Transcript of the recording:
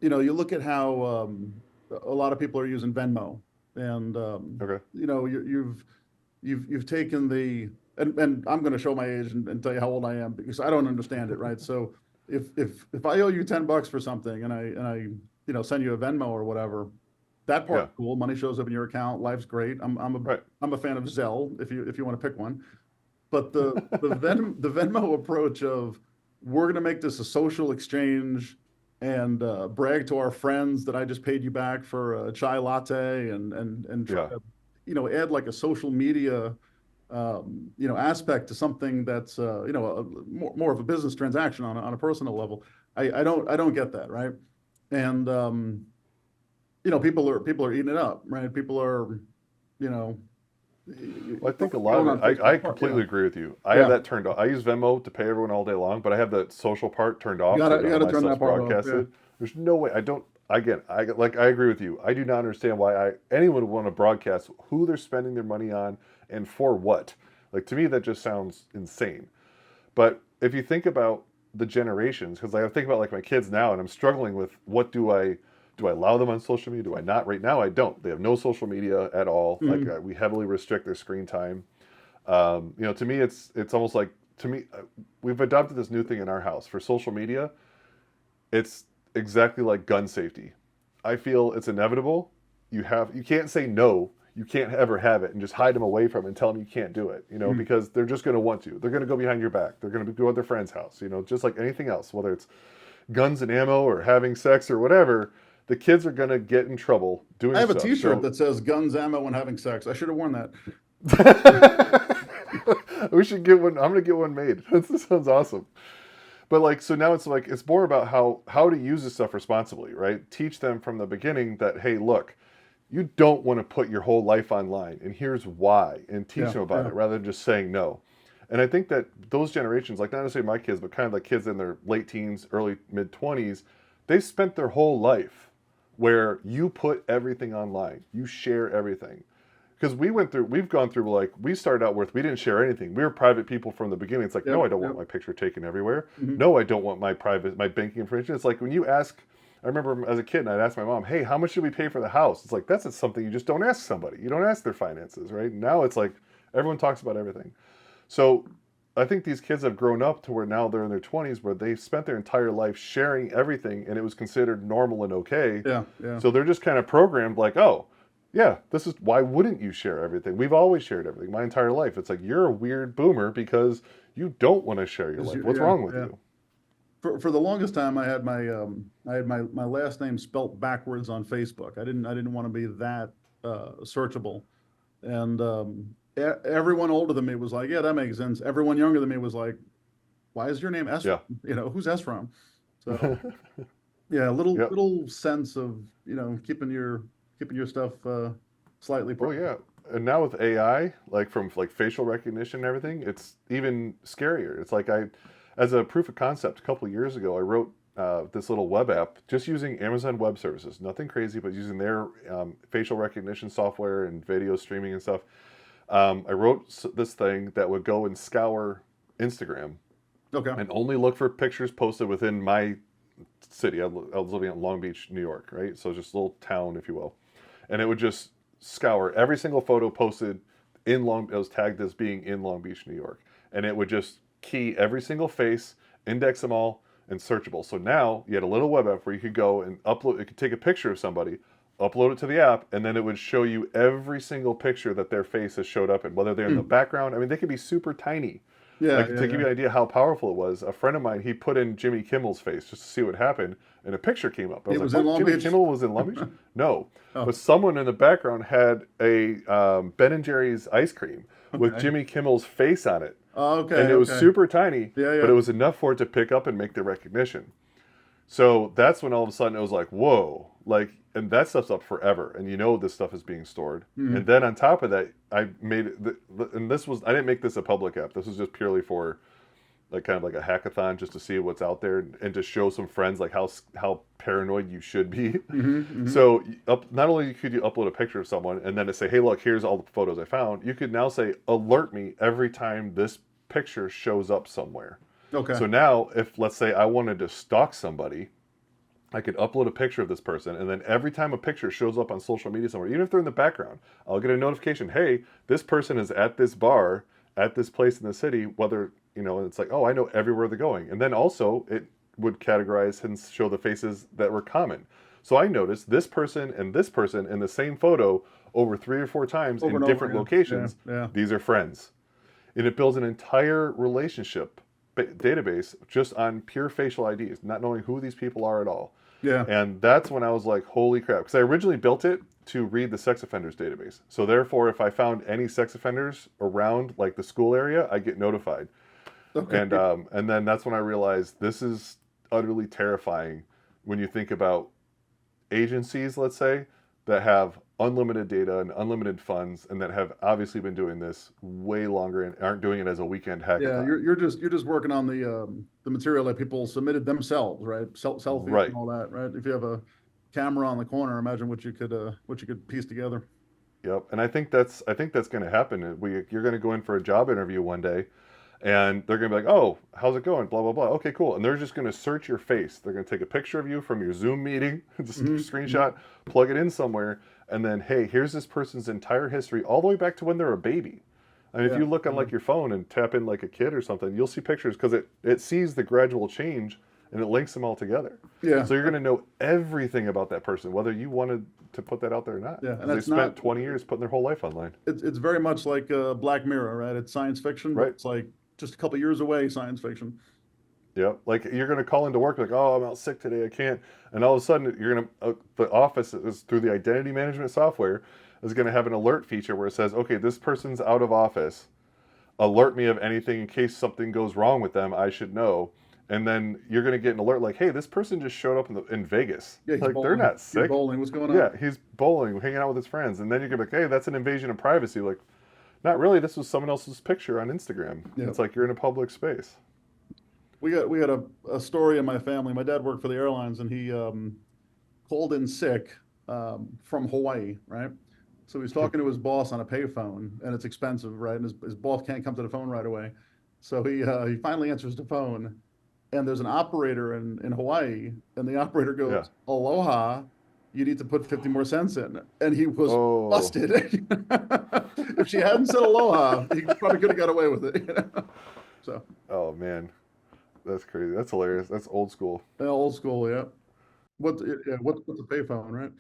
you look at how a lot of people are using Venmo, and Okay. you've taken and I'm going to show my age and tell you how old I am because I don't understand it, right? So if I owe you $10 for something and I send you a Venmo or whatever, that Yeah. part's cool. Money shows up in your account. Life's great. Right. I'm a fan of Zelle if you want to pick one. But the Venmo approach of we're going to make this a social exchange and brag to our friends that I just paid you back for a chai latte and try Yeah. to add like a social media aspect to something that's more of a business transaction on a personal level. I don't get that, right? And people are eating it up, right? People are you know Well, I think a lot of going it, on I Facebook. Yeah, completely agree with you. I have yeah. that turned off. I use Venmo to pay everyone all day long, but I have that social part turned You off so gotta you none of gotta my turn stuff's that part off. Yeah. broadcasted. There's no way. I don't, again, I agree with you. I do not understand why anyone would want to broadcast who they're spending their money on and for what. Like, to me, that just sounds insane. But if you think about the generations, because I think about like my kids now, and I'm struggling with what do I allow them on social media? Do I not? Right now, I don't. They have no social media at all. Like Mhm. we heavily restrict their screen time. To me, it's almost like to me, we've adopted this new thing in our house for social media. It's exactly like gun safety. I feel it's inevitable. You can't say no. You can't ever have it and just hide them away from it and tell them you can't do it. Mhm. Because they're just going to want to. They're going to go behind your back. They're going to go at their friend's house. Just like anything else, whether it's guns and ammo or having sex or whatever. The kids are going to get in trouble I doing have a stuff. T-shirt So that says "Guns, Ammo, and Having Sex." I should have worn that. we should get one. I'm going to get one made. That sounds awesome. But like, so now it's like it's more about how to use this stuff responsibly, right? Teach them from the beginning that, hey, look, you don't want to put your whole life online, and here's why, and teach Yeah, them about yeah. it rather than just saying no. And I think that those generations, like not necessarily my kids, but kind of like kids in their late teens, early mid 20s, they've spent their whole life where you put everything online, you share everything. Because we've gone through, like, we started out with, we didn't share anything. We were private people from the beginning. It's like, no, Yep, I don't want yep. my picture taken everywhere. Mhm. No, I don't want my banking information. It's like when you ask, I remember as a kid, and I'd ask my mom, hey, how much should we pay for the house? It's like, that's just something you just don't ask somebody. You don't ask their finances, right? Now it's like, everyone talks about everything. So I think these kids have grown up to where now they're in their 20s where they've spent their entire life sharing everything and it was considered normal and okay. Yeah, yeah. So they're just kind of programmed like, oh, yeah, this is why wouldn't you share everything? We've always shared everything my entire life. It's like you're a weird boomer because you don't want to share your 'Cause life. What's yeah, wrong with yeah. you? For the longest time, I had my last name spelt backwards on Facebook. I didn't want to be that searchable, and everyone older than me was like, "Yeah, that makes sense." Everyone younger than me was like, "Why is your name S? Yeah. Who's S from?" So yeah, little Yep. little sense of keeping your stuff slightly Oh private. yeah. And now with AI, like from like facial recognition and everything, it's even scarier. It's like as a proof of concept, a couple of years ago, I wrote this little web app just using Amazon Web Services. Nothing crazy, but using their facial recognition software and video streaming and stuff. I wrote this thing that would go and scour Instagram Okay. and only look for pictures posted within my city. I was living in Long Beach, New York, right? So just a little town, if you will. And it would just scour every single photo posted in Long. It was tagged as being in Long Beach, New York, and it would just key every single face, index them all, and searchable. So now you had a little web app where you could go and upload. It could take a picture of somebody, upload it to the app, and then it would show you every single picture that their face has showed up in, whether they're in the Hmm. background. I mean, they could be super tiny. Yeah, Like yeah, to give yeah. you an idea how powerful it was, a friend of mine he put in Jimmy Kimmel's face just to see what happened, and a picture came up. I It was like, was in "What? Long Jimmy Beach. Kimmel was in Long Beach?" No, Oh, but someone in the background had a Ben and Jerry's ice cream with okay. Jimmy Kimmel's face on it, Oh, and okay, it was okay. super tiny, Yeah, but yeah. it was enough for it to pick up and make the recognition. So that's when all of a sudden it was like, whoa, like, and that stuff's up forever, and this stuff is being stored. And Mhm. then on top of that, I made it, and I didn't make this a public app. This was just purely for like kind of like a hackathon just to see what's out there and to show some friends like how paranoid you should be. Mhm. Mhm. So not only could you upload a picture of someone and then to say, hey, look, here's all the photos I found. You could now say, alert me every time this picture shows up somewhere. Okay. So now, if let's say I wanted to stalk somebody, I could upload a picture of this person, and then every time a picture shows up on social media somewhere, even if they're in the background, I'll get a notification, hey, this person is at this bar at this place in the city, whether, and it's like, oh, I know everywhere they're going. And then also it would categorize and show the faces that were common. So I noticed this person and this person in the same photo over 3 or 4 times Over in and over different again. locations. Yeah, yeah. These are friends. And it builds an entire relationship database just on pure facial IDs, not knowing who these people are at all. Yeah. And that's when I was like, holy crap. Because I originally built it to read the sex offenders database. So therefore, if I found any sex offenders around like the school area, I get notified. Okay. And then that's when I realized this is utterly terrifying when you think about agencies, let's say, that have unlimited data and unlimited funds and that have obviously been doing this way longer and aren't doing it as a weekend Yeah, hackathon. you're just working on the material that people submitted themselves, right? Selfies and Right. all that, right? If you have a camera on the corner, imagine what you could piece together. Yep. And I think that's going to happen. You're going to go in for a job interview one day, and they're going to be like, "Oh, how's it going?" Blah blah blah. Okay, cool. And they're just going to search your face. They're going to take a picture of you from your Zoom meeting, just a Hmm. screenshot, plug it in somewhere, and then, hey, here's this person's entire history all the way back to when they're a baby. I mean, if Yeah, you look on yeah, like your phone and tap in like a kid or something, you'll see pictures because it sees the gradual change and it links them all together. yeah, So you're going to know everything about that person, whether you wanted to put that out there or not, yeah. And because they that's not. spent 20 years putting their whole life online. It's very much like Black Mirror, right? It's science fiction, but Right. it's like just a couple years away science fiction. Yeah. Like you're going to call into work like, oh, I'm out sick today. I can't. And all of a sudden, you're going to, the office is through the identity management software is going to have an alert feature where it says, okay, this person's out of office. Alert me of anything in case something goes wrong with them. I should know. And then you're going to get an alert like, hey, this person just showed up in Vegas. Yeah, he's Like, they're bowling. not He's sick. bowling. What's going on? Yeah, he's bowling, hanging out with his friends. And then you're going to be like, hey, that's an invasion of privacy. Like, not really. This was someone else's picture on Instagram. Yeah. It's like you're in a public space. We had a story in my family. My dad worked for the airlines, and he called in sick from Hawaii, right? So he's talking to his boss on a payphone, and it's expensive, right? And his boss can't come to the phone right away. So he finally answers the phone, and there's an operator in Hawaii, and the operator Yeah. goes, "Aloha, you need to put 50 more cents in." And he was Oh, busted. If she hadn't said aloha, he probably could have got away with it. So oh man, that's crazy. That's hilarious. That's old school. old school, yeah. What's a payphone, right?